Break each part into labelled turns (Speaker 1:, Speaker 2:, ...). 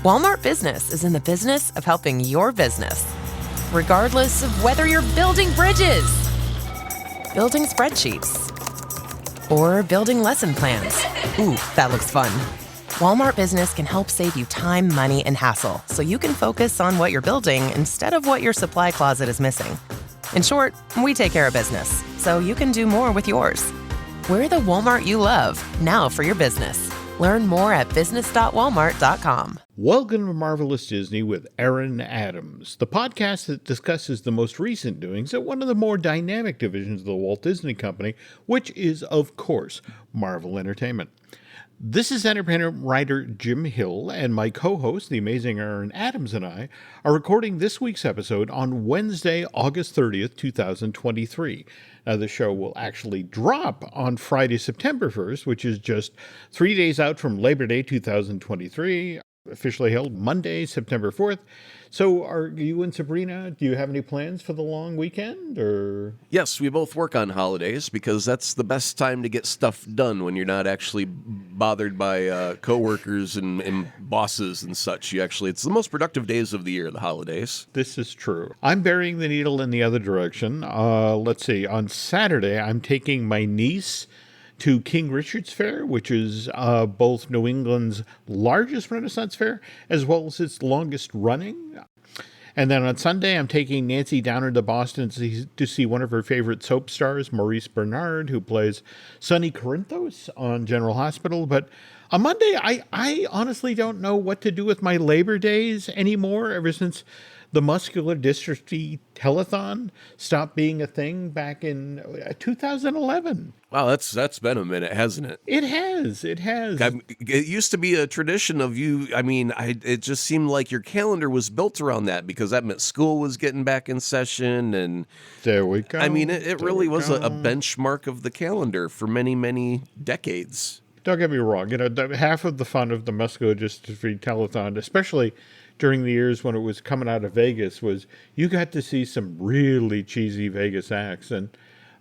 Speaker 1: Walmart Business is in the business of helping your business, regardless of whether you're building bridges, building spreadsheets, or building lesson plans. Ooh, that looks fun. Walmart Business can help save you time, money, and hassle so you can focus on what you're building instead of what your supply closet is missing. In short, we take care of business so you can do more with yours. We're the Walmart you love, now for your business. Learn more at business.walmart.com.
Speaker 2: Welcome to Marvelous Disney with Aaron Adams, the podcast that discusses the most recent doings at one of the more dynamic divisions of the Walt Disney Company, which is, of course, Marvel Entertainment. This is independent writer Jim Hill, and my co-host, the amazing Aaron Adams, and I are recording this week's episode on Wednesday, August 30th, 2023. Now, the show will actually drop on Friday, September 1st, which is just 3 days out from Labor Day 2023, officially held Monday, September 4th. So are you and Sabrina, do you have any plans for the long weekend? Or
Speaker 3: Yes, we both work on holidays because that's the best time to get stuff done when you're not actually bothered by coworkers and bosses and such. It's the most productive days of the year, the holidays.
Speaker 2: This is true. I'm burying the needle in the other direction. Let's see. On Saturday, I'm taking my niece to King Richard's Fair, which is both New England's largest Renaissance fair, as well as its longest running. And then on Sunday, I'm taking Nancy down into Boston to see one of her favorite soap stars, Maurice Bernard, who plays Sonny Corinthos on General Hospital. But on Monday, I honestly don't know what to do with my Labor Days anymore, ever since the muscular dystrophy telethon stopped being a thing back in 2011.
Speaker 3: Wow, that's been a minute, hasn't it?
Speaker 2: It has.
Speaker 3: It used to be a tradition of you. It just seemed like your calendar was built around that because that meant school was getting back in session. And
Speaker 2: there we go.
Speaker 3: It really was a benchmark of the calendar for many, many decades.
Speaker 2: Don't get me wrong. Half of the fun of the muscular dystrophy telethon, especially during the years when it was coming out of Vegas, was you got to see some really cheesy Vegas acts.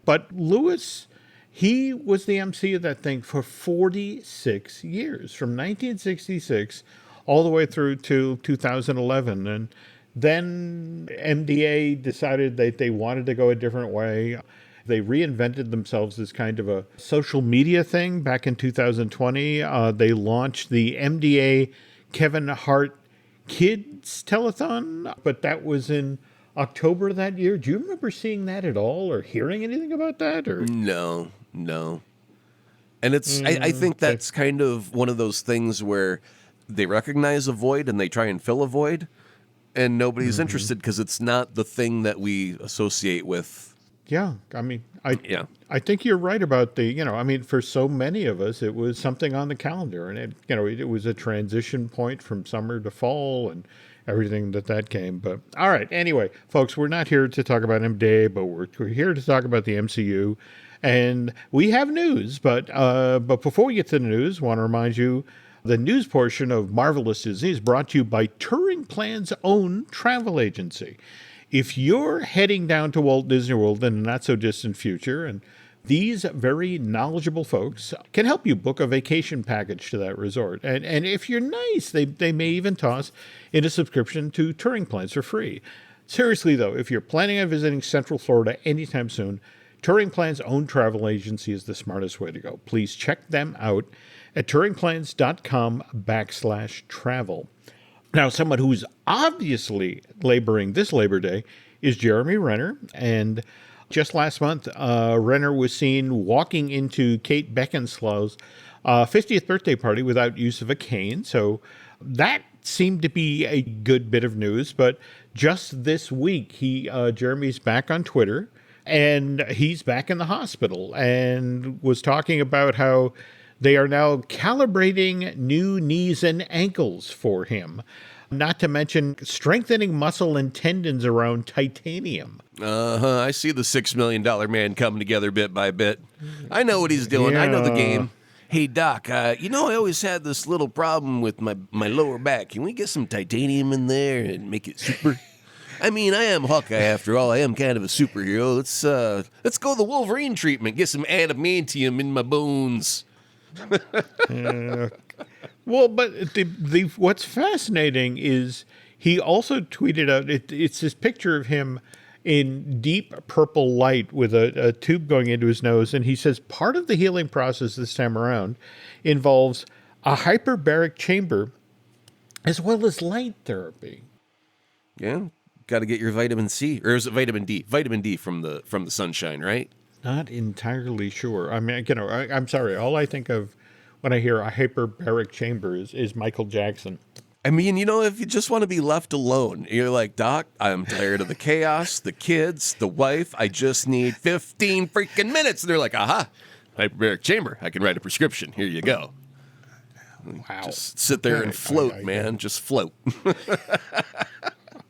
Speaker 2: But Lewis, he was the MC of that thing for 46 years, from 1966 all the way through to 2011. And then MDA decided that they wanted to go a different way. They reinvented themselves as kind of a social media thing back in 2020. They launched the MDA Kevin Hart Kids Telethon, but that was in October that year. Do you remember seeing that at all or hearing anything about that? Or
Speaker 3: No. And it's I think that's kind of one of those things where they recognize a void and they try and fill a void, and nobody's interested because it's not the thing that we associate with.
Speaker 2: Yeah, I think you're right about for so many of us, it was something on the calendar, and it was a transition point from summer to fall and everything that came. But all right, anyway, folks, we're not here to talk about MDA, but we're here to talk about the MCU, and we have news. But before we get to the news, I want to remind you the news portion of Marvelous Disney is brought to you by Touring Plan's own travel agency. If you're heading down to Walt Disney World in the not-so-distant future, and these very knowledgeable folks can help you book a vacation package to that resort. And if you're nice, they may even toss in a subscription to Touring Plans for free. Seriously, though, if you're planning on visiting Central Florida anytime soon, Touring Plan's own travel agency is the smartest way to go. Please check them out at touringplans.com/travel. Now, someone who's obviously laboring this Labor Day is Jeremy Renner. And just last month, Renner was seen walking into Kate Beckinsale's 50th birthday party without use of a cane. So that seemed to be a good bit of news. But just this week, Jeremy's back on Twitter, and he's back in the hospital and was talking about how they are now calibrating new knees and ankles for him, not to mention strengthening muscle and tendons around titanium.
Speaker 3: I see the $6 million man coming together bit by bit. I know what he's doing. Yeah. I know the game. Hey, Doc, I always had this little problem with my lower back. Can we get some titanium in there and make it super? I am Hawkeye after all. I am kind of a superhero. Let's go the Wolverine treatment. Get some adamantium in my bones.
Speaker 2: Well, but the what's fascinating is he also tweeted out, it's this picture of him in deep purple light with a tube going into his nose. And he says part of the healing process this time around involves a hyperbaric chamber as well as light therapy.
Speaker 3: Yeah, got to get your vitamin C, or is it vitamin D? Vitamin D from the sunshine, right?
Speaker 2: Not entirely sure. I mean, I'm sorry. All I think of when I hear a hyperbaric chamber is Michael Jackson.
Speaker 3: I mean, if you just want to be left alone, you're like, Doc, I'm tired of the chaos, the kids, the wife. I just need 15 freaking minutes. And they're like, aha, hyperbaric chamber. I can write a prescription. Here you go.
Speaker 2: Wow.
Speaker 3: Just sit there and float, man. Just float.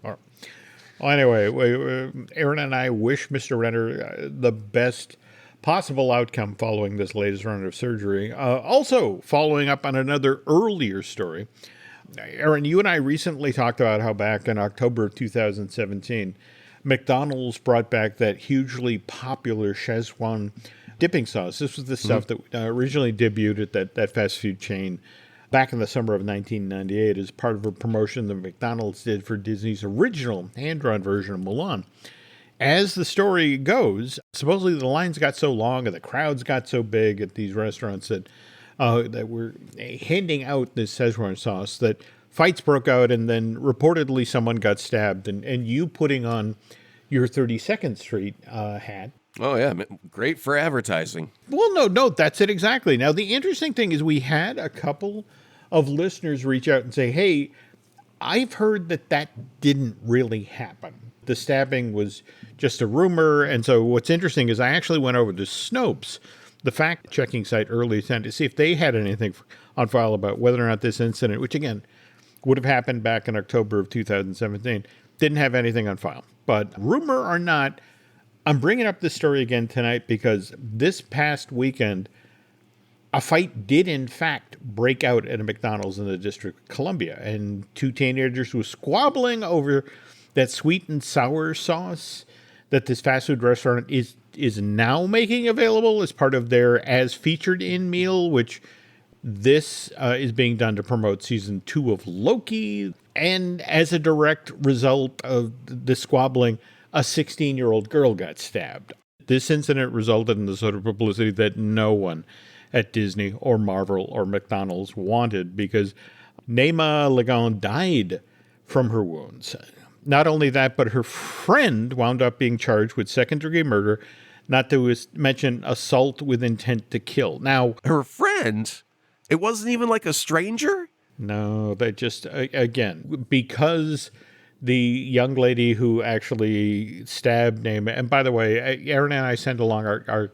Speaker 2: Well, anyway, Aaron and I wish Mr. Renner the best possible outcome following this latest round of surgery. Also, following up on another earlier story, Aaron, you and I recently talked about how back in October of 2017, McDonald's brought back that hugely popular Szechuan dipping sauce. This was the stuff that originally debuted at that fast food chain back in the summer of 1998 as part of a promotion that McDonald's did for Disney's original hand-drawn version of Mulan. As the story goes, supposedly the lines got so long and the crowds got so big at these restaurants that were handing out this Szechuan sauce that fights broke out, and then reportedly someone got stabbed. And you putting on your 32nd Street hat.
Speaker 3: Oh, yeah. Great for advertising.
Speaker 2: Well, no, that's it exactly. Now, the interesting thing is we had a couple of listeners reach out and say, hey, I've heard that didn't really happen. The stabbing was just a rumor. And so what's interesting is I actually went over to Snopes, the fact-checking site, early to see if they had anything on file about whether or not this incident, which again would have happened back in October of 2017, didn't have anything on file. But rumor or not, I'm bringing up this story again tonight because this past weekend, a fight did in fact break out at a McDonald's in the District of Columbia, and two teenagers were squabbling over that sweet and sour sauce that this fast food restaurant is now making available as part of their as featured in meal, which this is being done to promote season 2 of Loki. And as a direct result of the squabbling, a 16-year-old girl got stabbed. This incident resulted in the sort of publicity that no one at Disney or Marvel or McDonald's wanted, because Naima Ligon died from her wounds. Not only that, but her friend wound up being charged with second-degree murder, not to mention assault with intent to kill. Now,
Speaker 3: her friend? It wasn't even like a stranger?
Speaker 2: No, they just, again, because the young lady who actually stabbed Naima, and by the way, Aaron and I send along our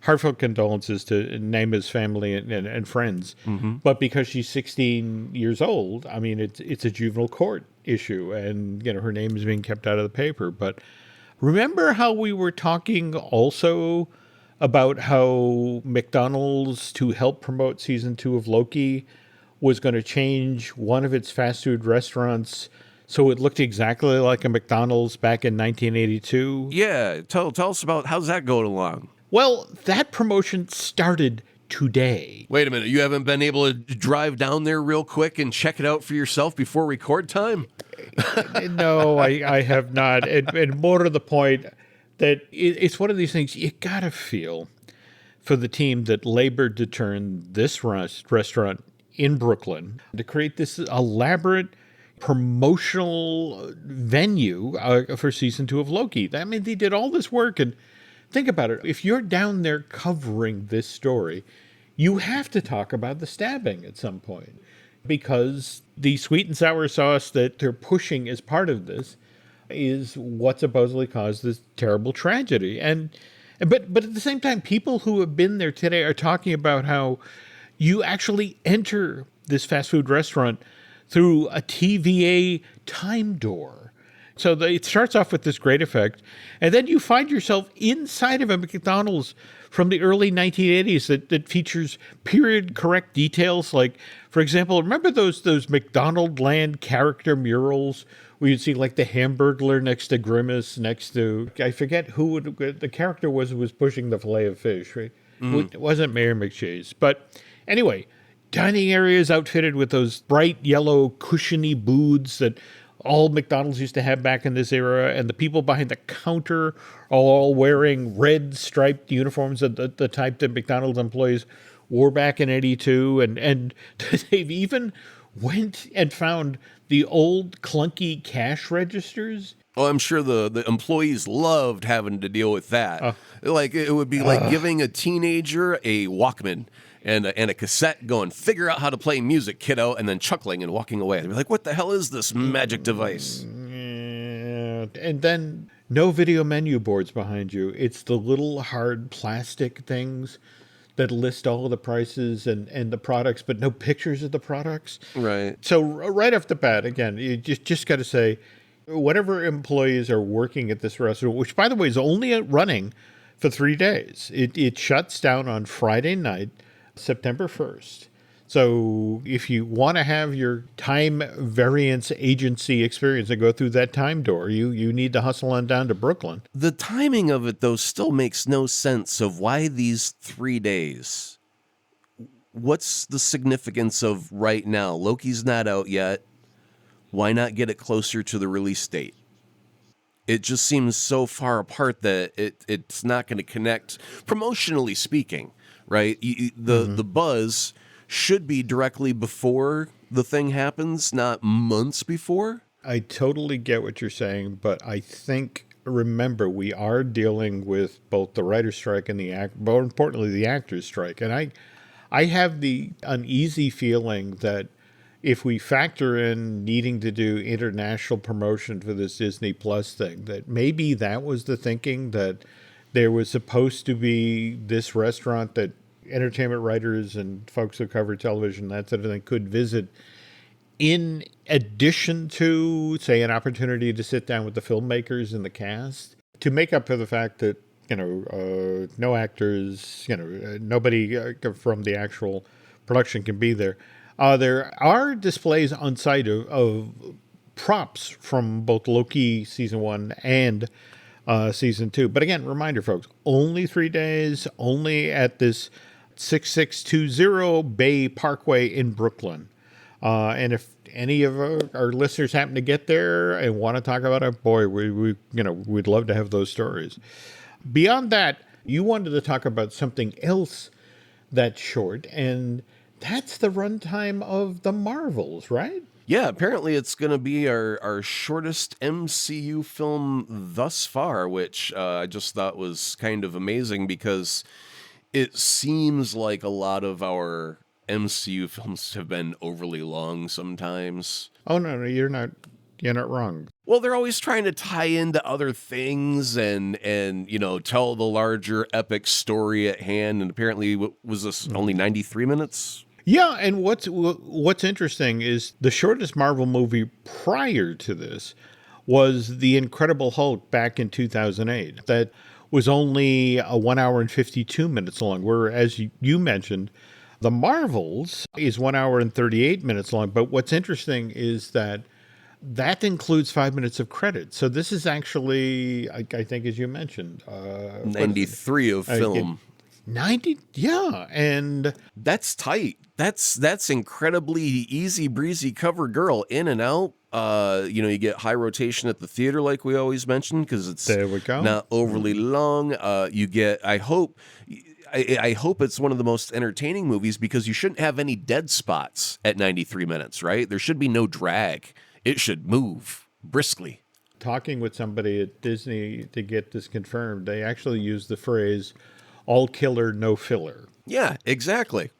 Speaker 2: heartfelt condolences to Naima's family and friends. Mm-hmm. But because she's 16 years old, I mean, it's a juvenile court issue, and her name is being kept out of the paper. But remember how we were talking also about how McDonald's, to help promote season 2 of Loki, was going to change one of its fast food restaurants so it looked exactly like a McDonald's back in 1982?
Speaker 3: Yeah, tell us about how's that going along.
Speaker 2: Well, that promotion started today.
Speaker 3: Wait a minute, you haven't been able to drive down there real quick and check it out for yourself before record time?
Speaker 2: No, I have not. And more to the point, that it's one of these things you gotta feel for the team that labored to turn this restaurant in Brooklyn to create this elaborate promotional venue for season 2 of Loki. I mean, they did all this work, and think about it. If you're down there covering this story, you have to talk about the stabbing at some point, because the sweet and sour sauce that they're pushing as part of this is what supposedly caused this terrible tragedy. But at the same time, people who have been there today are talking about how you actually enter this fast food restaurant through a TVA time door. So it starts off with this great effect, and then you find yourself inside of a McDonald's from the early 1980s that features period-correct details. Like, for example, remember those McDonald Land character murals where you'd see like the Hamburglar next to Grimace, next to, I forget who the character was who was pushing the fillet of fish, right? Mm-hmm. It wasn't Mayor McCheese. But anyway, dining areas outfitted with those bright yellow cushiony booths that all McDonald's used to have back in this era, and the people behind the counter are all wearing red striped uniforms of the type that McDonald's employees wore back in '82, and they've even went and found the old clunky cash registers.
Speaker 3: Oh, I'm sure the employees loved having to deal with that. Like, it would be like giving a teenager a Walkman and a cassette going, figure out how to play music, kiddo, and then chuckling and walking away. They'd be like, what the hell is this magic device?
Speaker 2: And then no video menu boards behind you. It's the little hard plastic things that list all of the prices and the products, but no pictures of the products.
Speaker 3: Right.
Speaker 2: So right off the bat, again, you just got to say, whatever employees are working at this restaurant, which, by the way, is only running for 3 days. It shuts down on Friday night, September 1st. So if you want to have your time variance agency experience and go through that time door, you need to hustle on down to Brooklyn.
Speaker 3: The timing of it, though, still makes no sense of why these 3 days. What's the significance of right now? Loki's not out yet. Why not get it closer to the release date? It just seems so far apart that it's not going to connect, promotionally speaking, right? The buzz should be directly before the thing happens, not months before.
Speaker 2: I totally get what you're saying, but I think, remember, we are dealing with both the writer's strike and more importantly, the actor's strike. And I have the uneasy feeling that if we factor in needing to do international promotion for this Disney Plus thing, that maybe that was the thinking, that there was supposed to be this restaurant that entertainment writers and folks who cover television, that sort of thing, could visit in addition to, say, an opportunity to sit down with the filmmakers and the cast to make up for the fact that, no actors, nobody from the actual production can be there. There are displays on site of props from both Loki season 1 and season 2. But again, reminder, folks, only 3 days, only at this 6620 Bay Parkway in Brooklyn. And if any of our listeners happen to get there and want to talk about it, boy, we'd love to have those stories. Beyond that, you wanted to talk about something else that's short, and that's the runtime of The Marvels, right?
Speaker 3: Yeah, apparently it's going to be our shortest MCU film thus far, which I just thought was kind of amazing because it seems like a lot of our MCU films have been overly long sometimes.
Speaker 2: Oh, no, you're not wrong.
Speaker 3: Well, they're always trying to tie into other things and tell the larger epic story at hand. And apparently, was this only 93 minutes?
Speaker 2: Yeah, and what's interesting is the shortest Marvel movie prior to this was The Incredible Hulk back in 2008. That was only 1 hour and 52 minutes long, whereas you mentioned, The Marvels is 1 hour and 38 minutes long. But what's interesting is that includes 5 minutes of credit. So this is actually, I think, as you mentioned,
Speaker 3: 93 of film.
Speaker 2: 90, yeah, and
Speaker 3: that's tight. That's incredibly easy breezy cover girl in and out. You get high rotation at the theater, like we always mention, because it's not overly long. You get, I hope it's one of the most entertaining movies because you shouldn't have any dead spots at 93 minutes, right? There should be no drag. It should move briskly.
Speaker 2: Talking with somebody at Disney to get this confirmed, they actually use the phrase all killer, no filler.
Speaker 3: Yeah, exactly.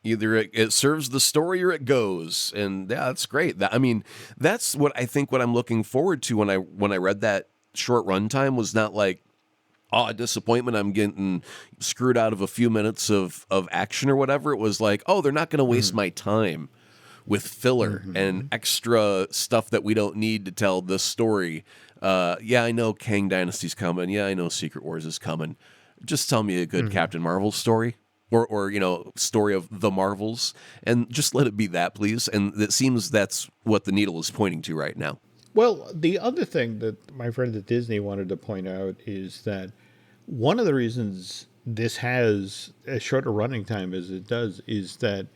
Speaker 3: Either it serves the story or it goes. And yeah, that's great. That's what I think what I'm looking forward to when I read that short runtime was not like, a disappointment, I'm getting screwed out of a few minutes of action or whatever. It was like, they're not going to waste my time with filler and extra stuff that we don't need to tell this story. Yeah, I know Kang Dynasty's coming. Yeah, I know Secret Wars is coming. Just tell me a good Captain Marvel story or story of the Marvels, and just let it be that, please. And it seems that's what the needle is pointing to right now.
Speaker 2: Well, the other thing that my friend at Disney wanted to point out is that one of the reasons this has as short a running time as it does is that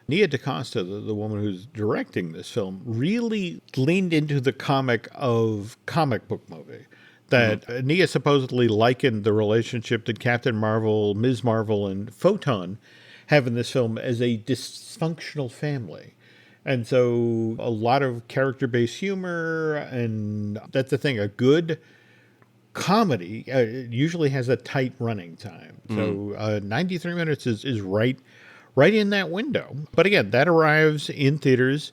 Speaker 2: Nia DaCosta, the woman who's directing this film, really leaned into the comic book movie. That Nia supposedly likened the relationship that Captain Marvel, Ms. Marvel, and Photon have in this film as a dysfunctional family. And so a lot of character-based humor, and that's the thing, a good comedy usually has a tight running time. So 93 minutes is right in that window. But again, that arrives in theaters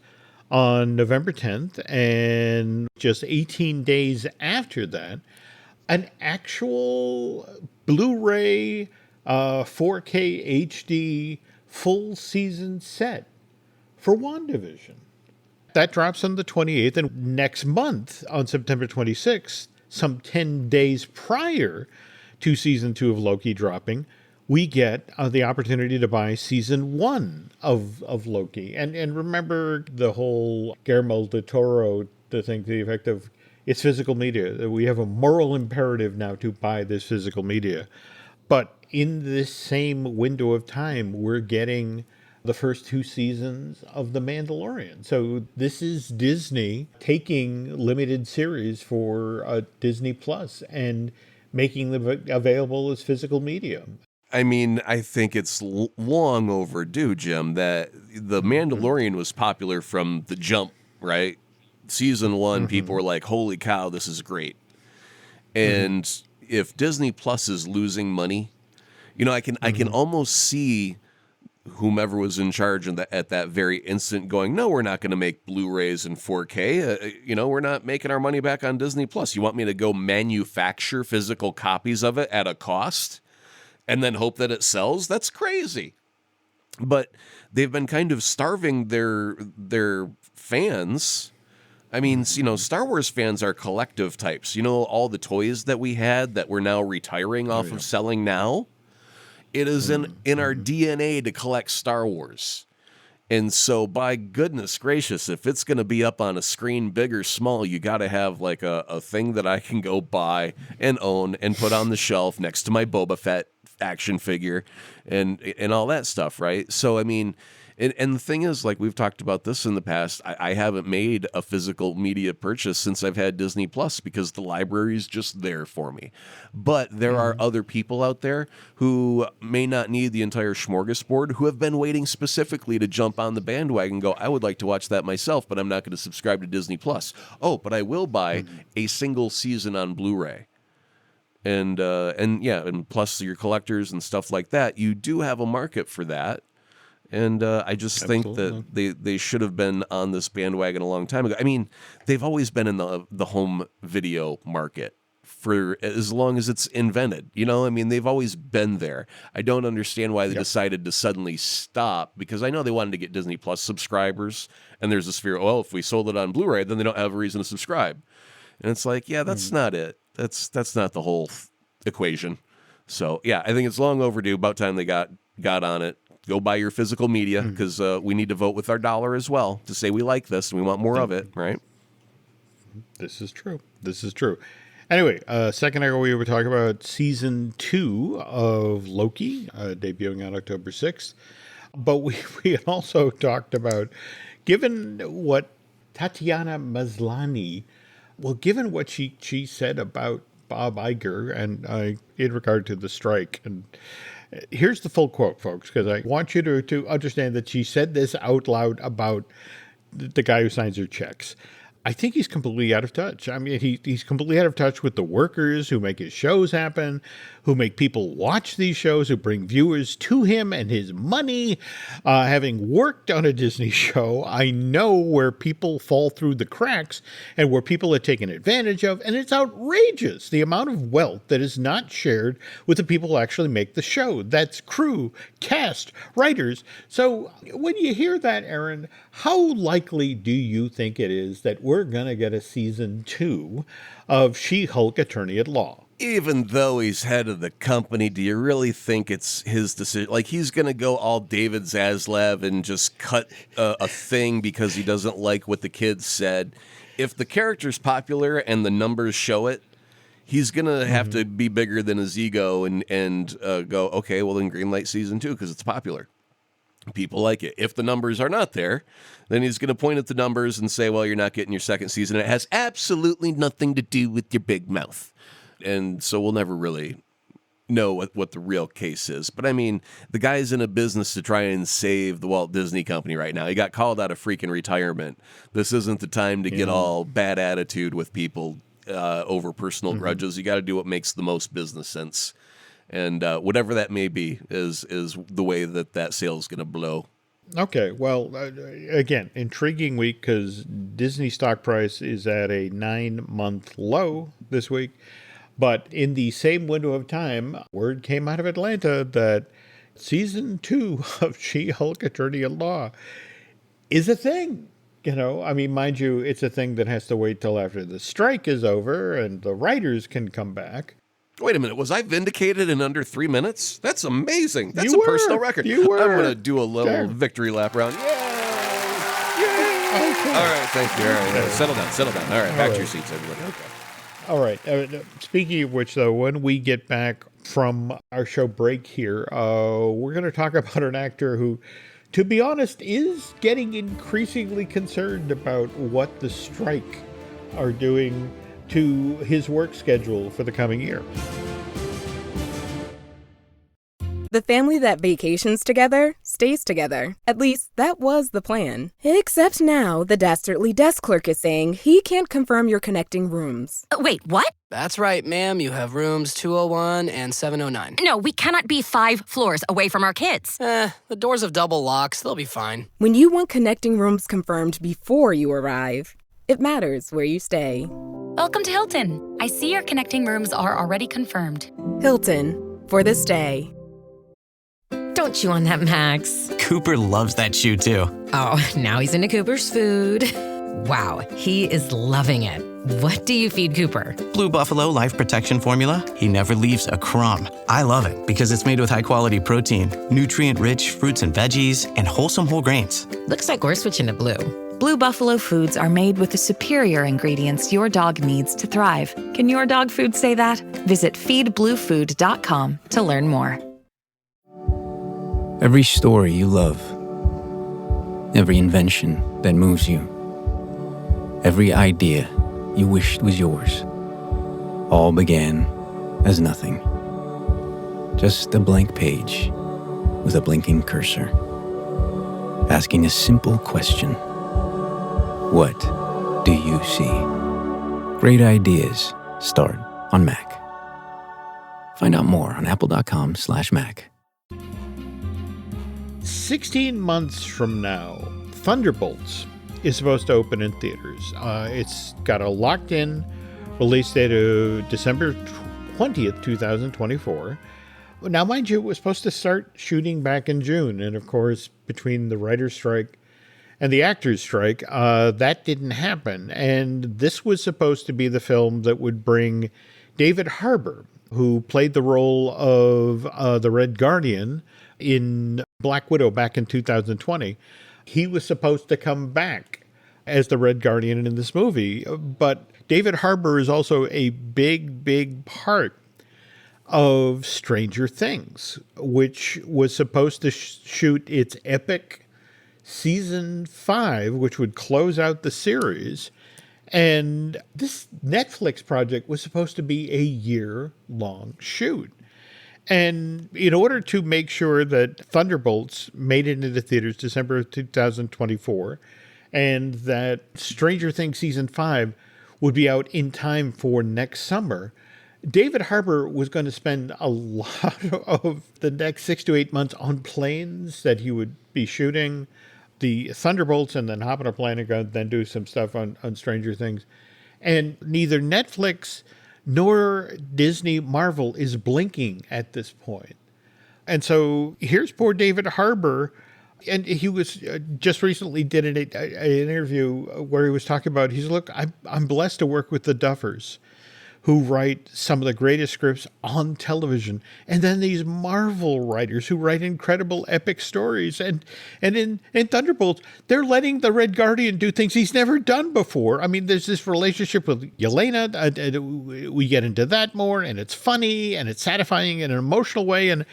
Speaker 2: on November 10th, and just 18 days after that, an actual Blu-ray 4K HD full season set for WandaVision. That drops on the 28th, and next month, on September 26th, some 10 days prior to season 2 of Loki dropping, we get the opportunity to buy season 1 of Loki. And remember the whole Guillermo del Toro, the thing to the effect of, it's physical media. We have a moral imperative now to buy this physical media. But in this same window of time, we're getting the first 2 seasons of The Mandalorian. So this is Disney taking limited series for Disney Plus and making them available as physical media.
Speaker 3: I mean, I think it's long overdue, Jim, that The Mandalorian was popular from the jump, right? Season 1, people were like, holy cow, this is great. And if Disney Plus is losing money, I can almost see whomever was in charge at that very instant going, no, we're not going to make Blu-rays in 4K. We're not making our money back on Disney Plus. You want me to go manufacture physical copies of it at a cost and then hope that it sells? That's crazy. But they've been kind of starving their fans. I mean, Star Wars fans are collective types. All the toys that we had that we're now retiring off of selling now. It is in our DNA to collect Star Wars. And so, by goodness gracious, if it's going to be up on a screen, big or small, you got to have like a thing that I can go buy and own and put on the shelf next to my Boba Fett action figure and all that stuff, right? So, I mean, and the thing is, like we've talked about this in the past, I haven't made a physical media purchase since I've had Disney Plus because the library is just there for me. But there are other people out there who may not need the entire smorgasbord, who have been waiting specifically to jump on the bandwagon and go, I would like to watch that myself, but I'm not going to subscribe to Disney Plus. Oh, but I will buy a single season on Blu-ray. And plus your collectors and stuff like that, you do have a market for that. And I just think that they should have been on this bandwagon a long time ago. I mean, they've always been in the home video market for as long as it's invented. I mean, they've always been there. I don't understand why they decided to suddenly stop, because I know they wanted to get Disney Plus subscribers. And there's this fear, if we sold it on Blu-ray, then they don't have a reason to subscribe. And it's like, yeah, that's not it. That's not the whole equation. So, yeah, I think it's long overdue. About time they got on it. Go buy your physical media, because we need to vote with our dollar as well to say we like this and we want more of it, right?
Speaker 2: This is true. Anyway, a second ago we were talking about season 2 of Loki, debuting on October 6th. But we had also talked about, given what Tatiana Maslany, given what she said about Bob Iger and in regard to the strike, and here's the full quote, folks, because I want you to understand that she said this out loud about the guy who signs her checks. I think he's completely out of touch. I mean, he's completely out of touch with the workers who make his shows happen, who make people watch these shows, who bring viewers to him and his money. Having worked on a Disney show, I know where people fall through the cracks and where people are taken advantage of, and it's outrageous, the amount of wealth that is not shared with the people who actually make the show. That's crew, cast, writers. So when you hear that, Aaron, how likely do you think it is that we're going to get a season 2 of She-Hulk Attorney at Law?
Speaker 3: Even though he's head of the company, do you really think it's his decision? Like, he's going to go all David Zaslav and just cut a thing because he doesn't like what the kids said. If the character's popular and the numbers show it, he's going to have to be bigger than his ego and go, okay, well, then greenlight season 2 because it's popular. People like it. If the numbers are not there, then he's going to point at the numbers and say, well, you're not getting your second season. It has absolutely nothing to do with your big mouth. And so we'll never really know what the real case is. But I mean, the guy's in a business to try and save the Walt Disney Company right now. He got called out of freaking retirement. This isn't the time to get all bad attitude with people over personal grudges. You got to do what makes the most business sense. And whatever that may be is the way that sale is going to blow.
Speaker 2: Okay, well, again, intriguing week because Disney stock price is at a 9-month low this week. But in the same window of time, word came out of Atlanta that season 2 of She-Hulk Attorney-at-Law is a thing. You know, I mean, mind you, it's a thing that has to wait till after the strike is over and the writers can come back.
Speaker 3: Wait a minute, was I vindicated in under 3 minutes? That's amazing. That's
Speaker 2: You
Speaker 3: a personal
Speaker 2: were.
Speaker 3: record.
Speaker 2: You were.
Speaker 3: I'm going to do a little
Speaker 2: Sure.
Speaker 3: victory lap round. Yay!
Speaker 2: Okay.
Speaker 3: All right, thank you. All right, settle down. All right, back to your seats, everybody.
Speaker 2: Okay. All right. Speaking of which, though, when we get back from our show break here, we're going to talk about an actor who, to be honest, is getting increasingly concerned about what the strike are doing to his work schedule for the coming year.
Speaker 4: The family that vacations together stays together. At least, that was the plan. Except now, the dastardly desk clerk is saying he can't confirm your connecting rooms.
Speaker 5: Wait, what?
Speaker 6: That's right, ma'am. You have rooms 201 and 709.
Speaker 5: No, we cannot be 5 floors away from our kids.
Speaker 6: The doors have double locks. They'll be fine.
Speaker 4: When you want connecting rooms confirmed before you arrive, it matters where you stay.
Speaker 7: Welcome to Hilton. I see your connecting rooms are already confirmed.
Speaker 4: Hilton, for this day.
Speaker 1: Don't chew on that, Max.
Speaker 8: Cooper loves that shoe, too.
Speaker 1: Oh, now he's into Cooper's food. Wow, he is loving it. What do you feed Cooper?
Speaker 8: Blue Buffalo Life Protection Formula. He never leaves a crumb. I love it because it's made with high-quality protein, nutrient-rich fruits and veggies, and wholesome whole grains.
Speaker 1: Looks like we're switching to Blue.
Speaker 7: Blue Buffalo foods are made with the superior ingredients your dog needs to thrive. Can your dog food say that? Visit feedbluefood.com to learn more.
Speaker 9: Every story you love, every invention that moves you, every idea you wished was yours, all began as nothing. Just a blank page with a blinking cursor, asking a simple question. What do you see? Great ideas start on Mac. Find out more on apple.com/Mac.
Speaker 2: 16 months from now, Thunderbolts is supposed to open in theaters. It's got a locked-in release date of December 20th, 2024. Now, mind you, it was supposed to start shooting back in June. And, of course, between the writer's strike and the actors' strike, that didn't happen. And this was supposed to be the film that would bring David Harbour, who played the role of the Red Guardian in Black Widow back in 2020. He was supposed to come back as the Red Guardian in this movie. But David Harbour is also a big part of Stranger Things, which was supposed to shoot its epic season 5, which would close out the series. And this Netflix project was supposed to be a year-long shoot. And in order to make sure that Thunderbolts made it into theaters December of 2024, and that Stranger Things Season 5 would be out in time for next summer, David Harbour was going to spend a lot of the next 6 to 8 months on planes that he would be shooting the Thunderbolts and then hop on a plane and go then do some stuff on Stranger Things. And neither Netflix nor Disney Marvel is blinking at this point. And so here's poor David Harbour. And he was just recently did an interview where he was talking about, look, I'm blessed to work with the Duffers, who write some of the greatest scripts on television. And then these Marvel writers who write incredible epic stories. And in Thunderbolts, they're letting the Red Guardian do things he's never done before. I mean, there's this relationship with Yelena. We get into that more, and it's funny, and it's satisfying in an emotional way. And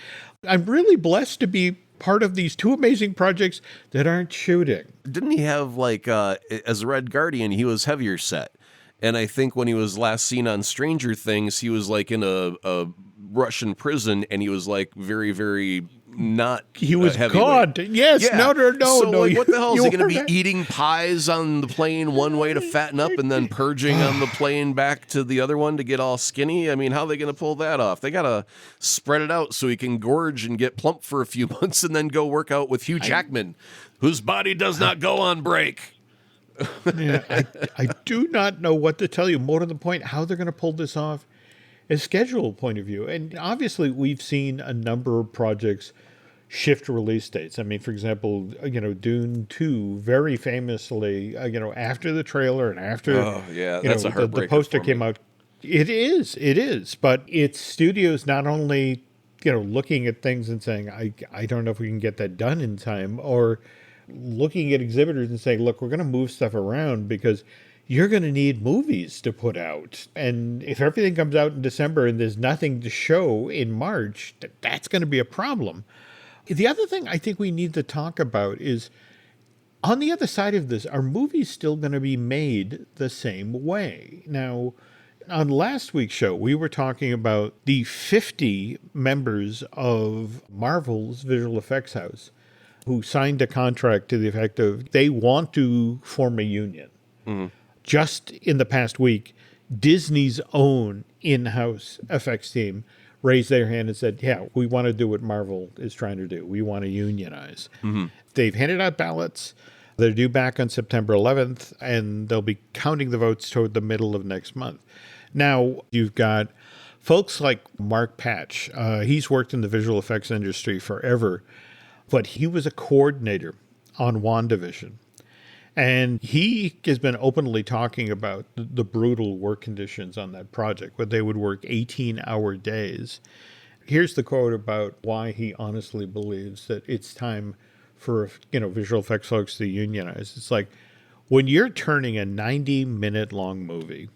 Speaker 2: I'm really blessed to be part of these two amazing projects that aren't shooting.
Speaker 3: Didn't he have, like, as a Red Guardian, he was heavier set. And I think when he was last seen on Stranger Things, he was, like, in a Russian prison, and he was, like, very, very not
Speaker 2: He was
Speaker 3: heavyweight.
Speaker 2: God. Yes.
Speaker 3: Yeah.
Speaker 2: No.
Speaker 3: So,
Speaker 2: no.
Speaker 3: like, what the hell? Is he going to be
Speaker 2: that?
Speaker 3: eating pies on the plane one way to fatten up and then purging on the plane back to the other one to get all skinny? I mean, how are they going to pull that off? They got to spread it out so he can gorge and get plump for a few months and then go work out with Hugh Jackman, whose body does not go on break.
Speaker 2: Yeah, I do not know what to tell you. More to the point, how they're going to pull this off a schedule point of view. And obviously, we've seen a number of projects shift release dates. I mean, for example, Dune 2, very famously, after the trailer and after
Speaker 3: that's a heartbreaker
Speaker 2: the poster
Speaker 3: for
Speaker 2: came
Speaker 3: me.
Speaker 2: out. It is. But it's studios not only, looking at things and saying, I don't know if we can get that done in time, or looking at exhibitors and saying, look, we're going to move stuff around because you're going to need movies to put out. And if everything comes out in December and there's nothing to show in March, that's going to be a problem. The other thing I think we need to talk about is, on the other side of this, are movies still going to be made the same way? Now, on last week's show, we were talking about the 50 members of Marvel's visual effects house who signed a contract to the effect of they want to form a union. Mm-hmm. Just in the past week, Disney's own in-house effects team raised their hand and said, yeah, we want to do what Marvel is trying to do. We want to unionize. Mm-hmm. They've handed out ballots. They're due back on September 11th, and they'll be counting the votes toward the middle of next month. Now, you've got folks like Mark Patch. He's worked in the visual effects industry forever, but he was a coordinator on WandaVision. And he has been openly talking about the brutal work conditions on that project, where they would work 18-hour days. Here's the quote about why he honestly believes that it's time for, visual effects folks to unionize. It's like, when you're turning a 90-minute long movie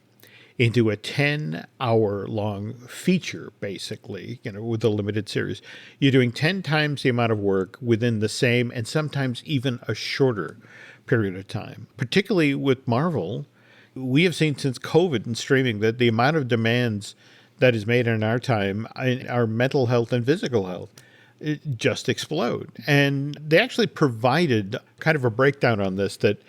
Speaker 2: into a 10-hour long feature, basically, with a limited series, you're doing 10 times the amount of work within the same and sometimes even a shorter period of time. Particularly with Marvel, we have seen since COVID and streaming that the amount of demands that is made in our time, in our mental health and physical health, it just explode. And they actually provided kind of a breakdown on this, that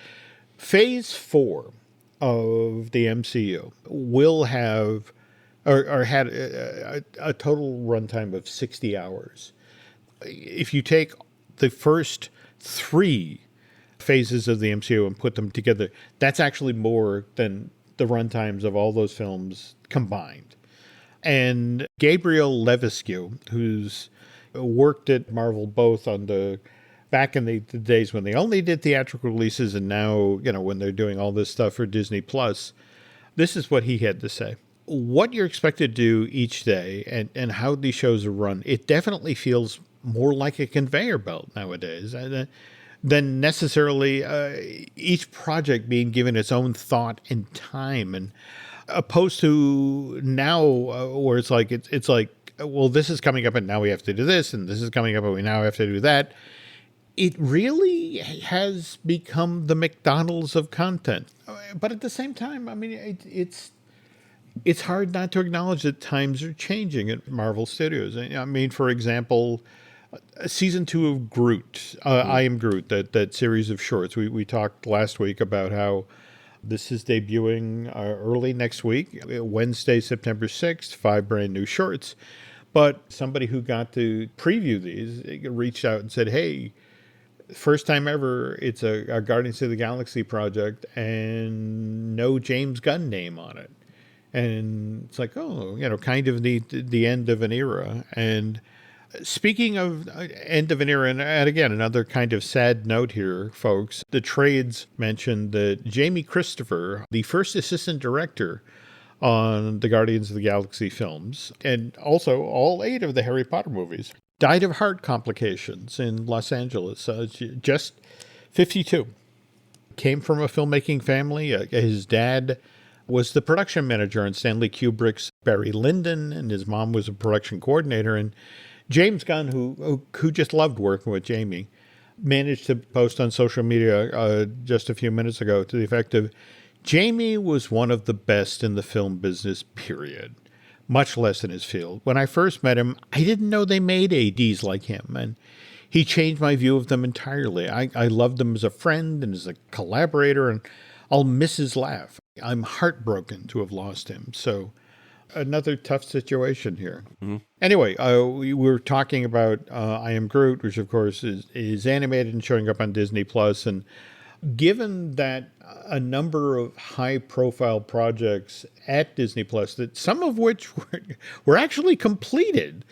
Speaker 2: Phase 4 of the MCU will have or had a total runtime of 60 hours. If you take the first 3 phases of the MCU and put them together, that's actually more than the runtimes of all those films combined. And Gabriel Levesque, who's worked at Marvel both on back in the days when they only did theatrical releases, and now, when they're doing all this stuff for Disney Plus, this is what he had to say. What you're expected to do each day and how these shows are run, it definitely feels more like a conveyor belt nowadays than necessarily each project being given its own thought and time, and opposed to now where it's like, well, this is coming up and now we have to do this, and this is coming up and we now have to do that. It really has become the McDonald's of content. But at the same time, I mean, it's hard not to acknowledge that times are changing at Marvel Studios. I mean, for example, season 2 of Groot, I Am Groot, that series of shorts. We talked last week about how this is debuting early next week, Wednesday, September 6th, 5 brand new shorts. But somebody who got to preview these reached out and said, hey, first time ever, it's a Guardians of the Galaxy project and no James Gunn name on it. And it's like, kind of the end of an era. And speaking of end of an era, and again, another kind of sad note here, folks, the trades mentioned that Jamie Christopher, the first assistant director on the Guardians of the Galaxy films, and also all 8 of the Harry Potter movies, died of heart complications in Los Angeles, just 52. Came from a filmmaking family. His dad was the production manager on Stanley Kubrick's Barry Lyndon, and his mom was a production coordinator. And James Gunn, who just loved working with Jamie, managed to post on social media just a few minutes ago to the effect of, Jamie was one of the best in the film business, period, much less in his field. When I first met him, I didn't know they made ADs like him, and he changed my view of them entirely. I loved him as a friend and as a collaborator, and I'll miss his laugh. I'm heartbroken to have lost him. So another tough situation here. Mm-hmm. Anyway, we were talking about I Am Groot, which of course is animated and showing up on Disney Plus. And given that a number of high-profile projects at Disney Plus, that some of which were actually completed,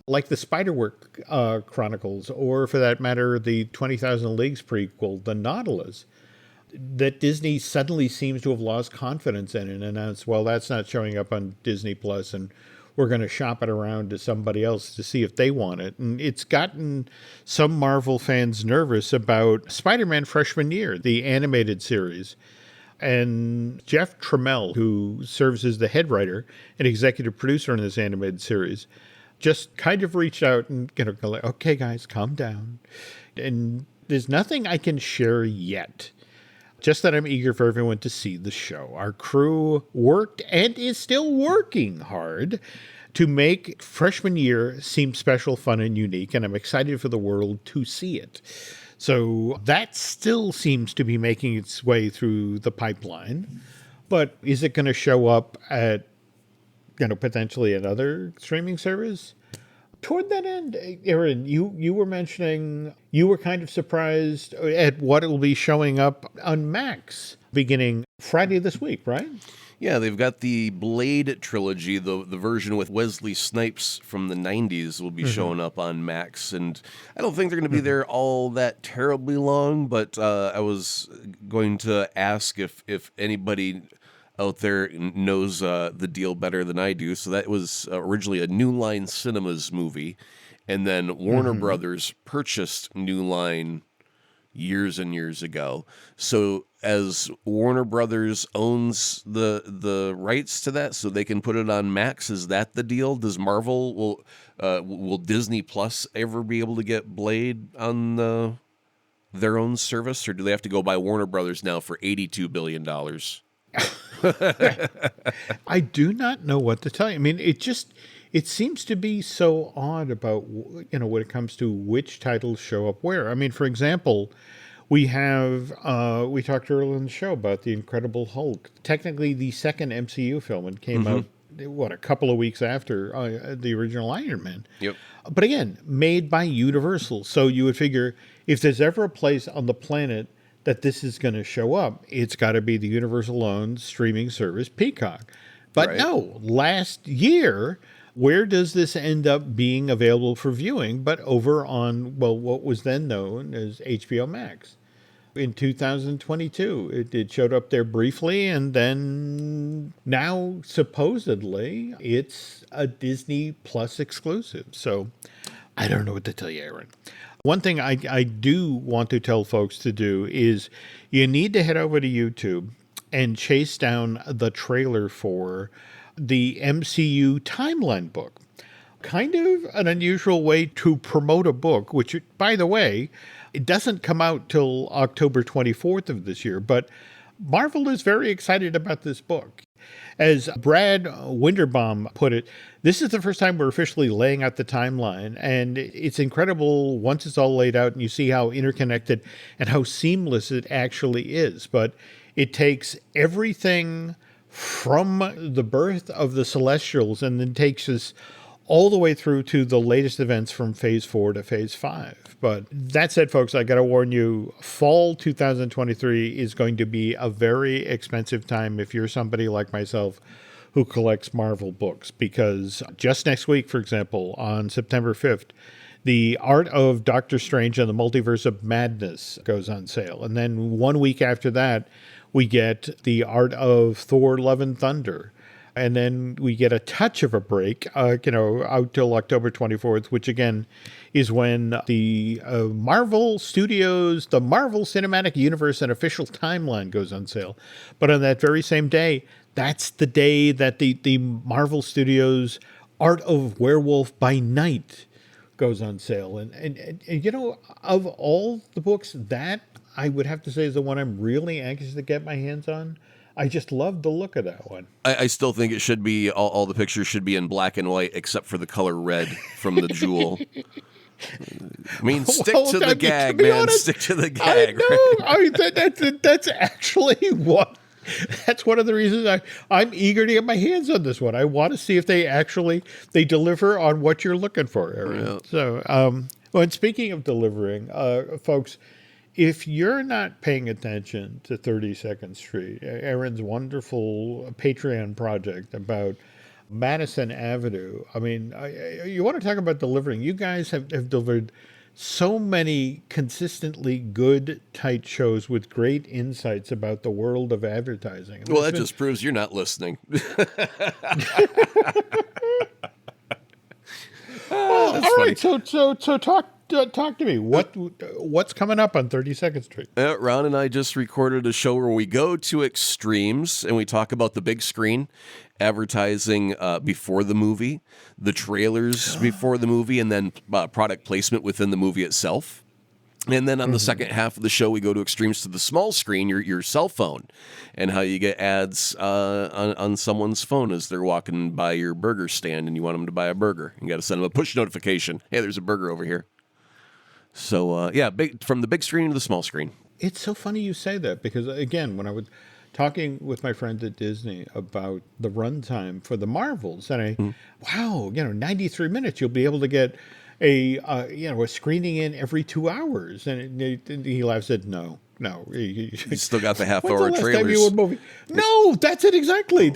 Speaker 2: like the Spiderwork Chronicles, or for that matter, the 20,000 Leagues prequel, The Nautilus, that Disney suddenly seems to have lost confidence in and announced, well, that's not showing up on Disney Plus, and we're going to shop it around to somebody else to see if they want it. And it's gotten some Marvel fans nervous about Spider-Man Freshman Year, the animated series. And Jeff Trammell, who serves as the head writer and executive producer on this animated series, just kind of reached out and, like, okay, guys, calm down. And there's nothing I can share yet. Just that I'm eager for everyone to see the show. Our crew worked and is still working hard to make Freshman Year seem special, fun, and unique, and I'm excited for the world to see it. So that still seems to be making its way through the pipeline. But is it going to show up at, potentially another streaming service? Toward that end, Aaron, you were mentioning you were kind of surprised at what it will be showing up on Max beginning Friday this week, right?
Speaker 3: Yeah, they've got the Blade trilogy, the version with Wesley Snipes from the 90s will be showing up on Max. And I don't think they're going to be there all that terribly long, but I was going to ask if anybody out there knows the deal better than I do. So that was originally a New Line Cinemas movie, and then Warner Brothers purchased New Line years and years ago. So as Warner Brothers owns the rights to that, so they can put it on Max, is that the deal? Does Marvel will Disney Plus ever be able to get Blade on their own service, or do they have to go by Warner Brothers now for $82 billion?
Speaker 2: I do not know what to tell you. I mean, it seems to be so odd about, when it comes to which titles show up where. I mean, for example, we talked earlier in the show about The Incredible Hulk, technically the second MCU film, and came out, a couple of weeks after the original Iron Man.
Speaker 3: Yep.
Speaker 2: But again, made by Universal. So you would figure if there's ever a place on the planet that this is going to show up, it's got to be the Universal-owned streaming service, Peacock. But no, last year, where does this end up being available for viewing but over on, what was then known as HBO Max? In 2022, it showed up there briefly, and then now, supposedly, it's a Disney Plus exclusive. So I don't know what to tell you, Aaron. One thing I do want to tell folks to do is you need to head over to YouTube and chase down the trailer for the MCU Timeline book. Kind of an unusual way to promote a book, which, by the way, it doesn't come out till October 24th of this year, but Marvel is very excited about this book. As Brad Winderbaum put it, this is the first time we're officially laying out the timeline, and it's incredible once it's all laid out and you see how interconnected and how seamless it actually is. But it takes everything from the birth of the Celestials and then takes us all the way through to the latest events from Phase 4 to Phase 5. But that said, folks, I got to warn you, fall 2023 is going to be a very expensive time if you're somebody like myself who collects Marvel books, because just next week, for example, on September 5th, The Art of Doctor Strange and the Multiverse of Madness goes on sale. And then 1 week after that, we get The Art of Thor, Love and Thunder. And then we get a touch of a break, out till October 24th, which again is when the Marvel Studios, the Marvel Cinematic Universe and official timeline goes on sale. But on that very same day, that's the day that the Marvel Studios Art of Werewolf by Night goes on sale. And you know, of all the books, that I would have to say is the one I'm really anxious to get my hands on. I just love the look of that one.
Speaker 3: I still think it should be, all the pictures should be in black and white except for the color red from the jewel. I mean, stick to the gag, man.
Speaker 2: Honest,
Speaker 3: stick to the gag.
Speaker 2: I know. That's actually what. That's one of the reasons I'm eager to get my hands on this one. I want to see if they deliver on what you're looking for, Aaron. Yeah. So, well, and speaking of delivering, folks, if you're not paying attention to 32nd Street, Aaron's wonderful Patreon project about Madison Avenue, I mean, you want to talk about delivering. You guys have delivered so many consistently good, tight shows with great insights about the world of advertising.
Speaker 3: Well, that just proves you're not listening.
Speaker 2: All right, so talk to me. What's coming up on 32nd Street?
Speaker 3: Ron and I just recorded a show where we go to extremes and we talk about the big screen, advertising before the movie, the trailers before the movie, and then product placement within the movie itself. And then on the second half of the show, we go to extremes to the small screen, your cell phone, and how you get ads on someone's phone as they're walking by your burger stand and you want them to buy a burger. You got to send them a push notification. Hey, there's a burger over here. So, from the big screen to the small screen.
Speaker 2: It's so funny you say that because, again, when I was talking with my friends at Disney about the runtime for the Marvels, and wow, 93 minutes, you'll be able to get a screening in every 2 hours. And he laughed and said, no.
Speaker 3: You still got the half-hour trailers.
Speaker 2: No, that's it exactly.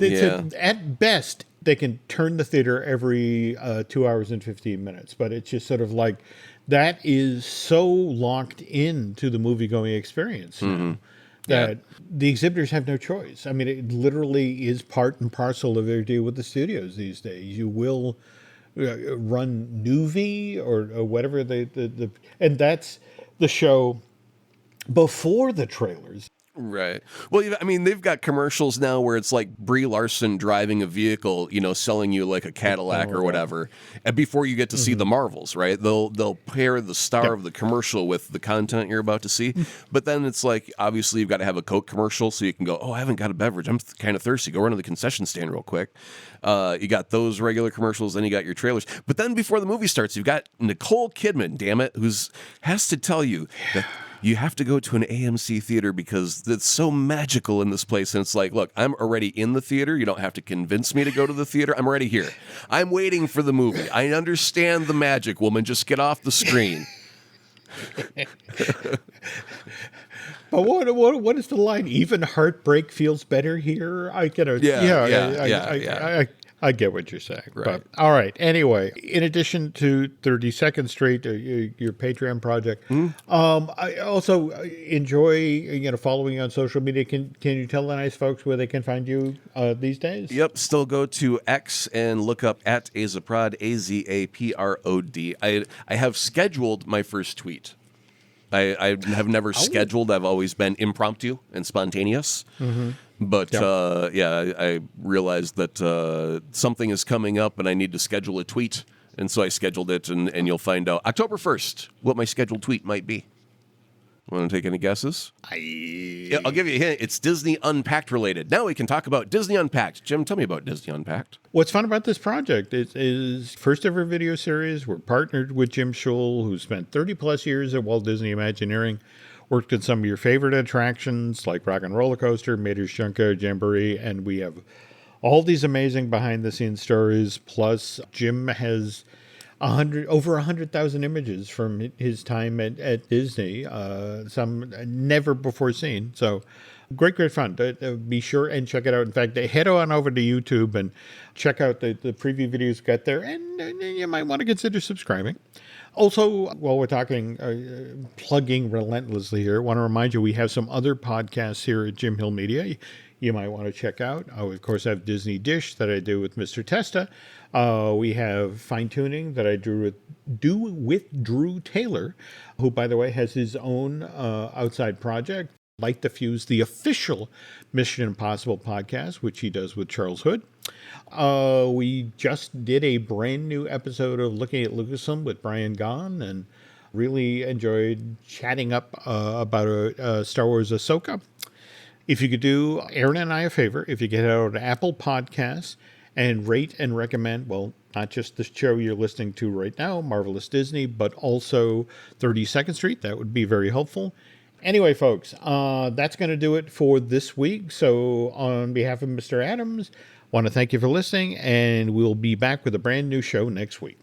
Speaker 2: At best, they can turn the theater every 2 hours and 15 minutes. But it's just sort of like that is so locked into the movie-going experience that the exhibitors have no choice. I mean, it literally is part and parcel of their deal with the studios these days. You will run Nuvi or whatever and that's the show before the trailers.
Speaker 3: Right. Well, I mean, they've got commercials now where it's like Brie Larson driving a vehicle, selling you like a Cadillac or whatever, and before you get to see the Marvels, right? They'll pair the star of the commercial with the content you're about to see, but then it's like, obviously, you've got to have a Coke commercial so you can go, oh, I haven't got a beverage. I'm kind of thirsty. Go run to the concession stand real quick. You got those regular commercials, then you got your trailers. But then before the movie starts, you've got Nicole Kidman, damn it, has to tell you that you have to go to an AMC theater because it's so magical in this place. And it's like, look, I'm already in the theater. You don't have to convince me to go to the theater. I'm already here. I'm waiting for the movie. I understand the magic, woman. Just get off the screen.
Speaker 2: But what is the line? Even heartbreak feels better here. I get what you're saying.
Speaker 3: Right.
Speaker 2: But, all right. Anyway, in addition to 32nd Street, your Patreon project, I also enjoy following you on social media. Can you tell the nice folks where they can find you these days?
Speaker 3: Yep. Still go to X and look up at Azaprod, AZAPROD. I have scheduled my first tweet. I have never scheduled. I've always been impromptu and spontaneous. But, I realized that something is coming up and I need to schedule a tweet. And so I scheduled it, and you'll find out October 1st what my scheduled tweet might be. Want to take any guesses? I'll give you a hint. It's Disney Unpacked related. Now we can talk about Disney Unpacked. Jim, tell me about Disney Unpacked.
Speaker 2: What's fun about this project is first ever video series. We're partnered with Jim Schul, who spent 30 plus years at Walt Disney Imagineering. Worked on some of your favorite attractions like Rock and Roller Coaster, Mater's Junkyard Jamboree, and we have all these amazing behind-the-scenes stories. Plus, Jim has over 100,000 images from his time at Disney, some never before seen. So, great fun. Be sure and check it out. In fact, head on over to YouTube and check out the preview videos got there, and you might want to consider subscribing. Also, while we're talking, plugging relentlessly here, I want to remind you we have some other podcasts here at Jim Hill Media you might want to check out. Of course, I have Disney Dish that I do with Mr. Testa. We have Fine Tuning that I do with Drew Taylor, who, by the way, has his own outside project. Light the Fuse, the official Mission Impossible podcast, which he does with Charles Hood. We just did a brand new episode of Looking at Lucasfilm with Brian Gahn, and really enjoyed chatting up about Star Wars Ahsoka. If you could do Aaron and I a favor, if you get out to Apple Podcasts and rate and recommend, well, not just the show you're listening to right now, Marvelous Disney, but also 32nd Street, that would be very helpful. Anyway, folks, that's going to do it for this week. So on behalf of Mr. Adams, I want to thank you for listening, and we'll be back with a brand new show next week.